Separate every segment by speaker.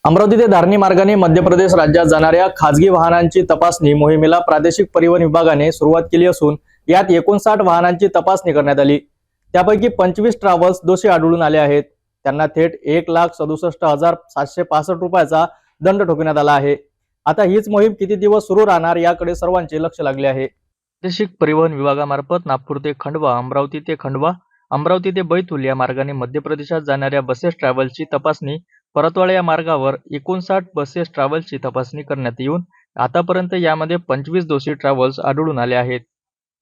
Speaker 1: अमरावती ते धारणी मार्गाने मध्य प्रदेश राज्यात जाणाऱ्या खासगी वाहनांची तपासणी मोहिमेला प्रादेशिक परिवहन विभागाने सुरुवात केली असून यात 59 वाहनांची तपासणी करण्यात आली। त्यापैकी 25 ट्रॅव्हल्स दोषी आढळून आले आहेत। त्यांना थेट 1,67,765 रुपयाचा दंड ठोकण्यात आला आहे। आता हीच मोहीम किती दिवस सुरू राहणार याकडे सर्वांचे लक्ष लागले आहे। प्रादेशिक परिवहन विभागामार्फत नागपूर ते खंडवा, अमरावती ते खंडवा, अमरावती ते बैतूल या मार्गाने मध्य प्रदेशात जाणाऱ्या बसेस ट्रॅव्हल्सची तपासणी, परतवाडा या मार्गावर 59 बसेस ट्रॅव्हल्सची तपासणी करण्यात येऊन आतापर्यंत यामध्ये 25 दोषी ट्रॅव्हल्स आढळून आले आहेत।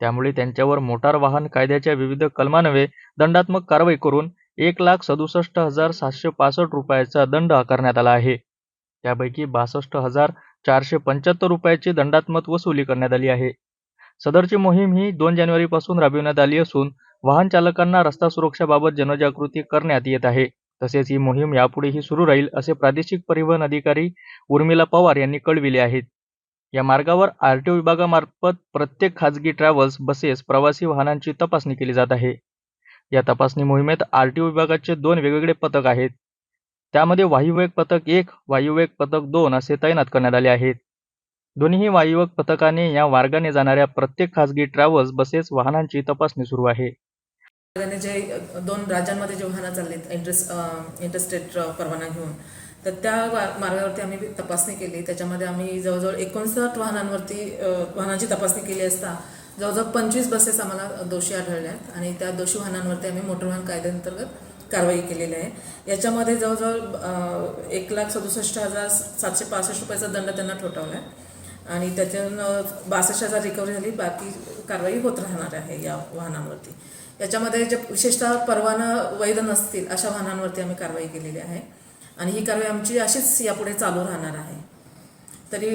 Speaker 1: त्यामुळे त्यांच्यावर मोटार वाहन कायद्याच्या विविध कलमान्वये दंडात्मक कारवाई करून 1,67,765 रुपयाचा दंड आकारण्यात आला आहे। त्यापैकी 62,475 रुपयाची दंडात्मक वसुली करण्यात आली आहे। सदरची मोहीम ही 2 जानेवारीपासून राबविण्यात आली असून वाहन चालकांना रस्ता सुरक्षेबाबत जनजागृती करण्यात येत आहे। तसेच ही मोहीम यापुढेही सुरू राहील असे प्रादेशिक परिवहन अधिकारी उर्मिला पवार यांनी कळविले आहे। या मार्गावर आरटीओ विभागामार्फत प्रत्येक खासगी ट्रॅव्हल्स, बसेस, प्रवासी वाहनांची तपासणी केली जात आहे। या तपासणी मोहिमेत आरटीओ विभागाचे 2 वेगवेगळे पथक आहेत। त्यामध्ये वायुवेग पथक 1, वायुवेग पथक 2 असे तैनात करण्यात आले आहेत। दोन्ही वायुवेग पथकाने या मार्गाने जाणाऱ्या प्रत्येक खासगी ट्रॅव्हल्स, बसेस, वाहनांची तपासणी सुरू आहे।
Speaker 2: जे 2 राज्यांमध्ये जे वाहनं चाललेत इंटरस्टेट परवाना घेऊन, तर त्या मार्गावरती आम्ही तपासणी केली। त्याच्यामध्ये आम्ही जवळजवळ 59 वाहनांची तपासणी केली असता जवळजवळ 25 बसेस आम्हाला दोषी आढळल्यात आणि त्या दोषी वाहनांवरती आम्ही मोटर वाहन कायद्याअंतर्गत कारवाई केलेली आहे। याच्यामध्ये जवळजवळ 1,67,765 रुपयाचा दंड त्यांना ठोठावला आहे आणि त्यातून 62,000 रिकव्हरी झाली। बाकी कारवाई होत राहणार आहे या वाहनांवरती। याच्यामध्ये जे विशेषतः परवाना वैध नसतील अशा वाहनांवरती आम्ही कारवाई केलेली आहे आणि ही कारवाई आमची अशीच यापुढे चालू राहणार आहे। तरी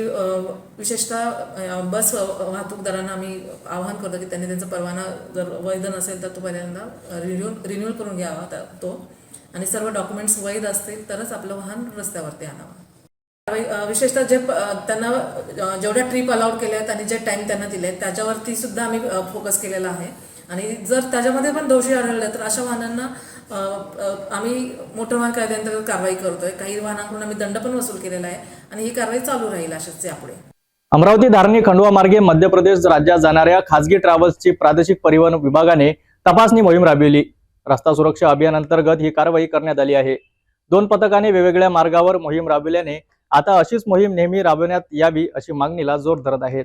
Speaker 2: विशेषतः बस वाहतूकदारांना आम्ही आवाहन करतो की त्यांनी त्यांचा परवाना जर वैध नसेल तर तो पहिल्यांदा रिन्यूअल करून घ्यावा तो आणि सर्व डॉक्युमेंट्स वैध असतील तरच आपलं वाहन रस्त्यावरती आणावं। विशेषतः जे त्यांना जेवढ्या ट्रिप अलाउड केल्या आहेत आणि जे टाईम त्यांना दिले आहेत त्याच्यावरती सुद्धा आम्ही फोकस केलेला आहे आणि जर त्याच्यामध्ये पण दोषी आढळले तर अशा वाहनांना आम्ही मोटर वाहन कायद्याअंतर्गत कारवाई करतोय। काही वाहनांकडून आम्ही दंड पण वसूल केलेला आहे आणि ही कारवाई चालू राहील अशाच यापुढे।
Speaker 1: अमरावती धारणी खंडवा मार्गे मध्य प्रदेश राज्यात जाणाऱ्या खासगी ट्रॅव्हल्सची प्रादेशिक परिवहन विभागाने तपासणी मोहीम राबविली। रस्ता सुरक्षा अभियान अंतर्गत ही कारवाई करण्यात आली आहे। 2 पथकाने वेगवेगळ्या मार्गावर मोहीम राबविल्याने आता अशीच मोहीम नेहमी राबविण्यात यावी अशी मागणीला जोर धरत आहेत।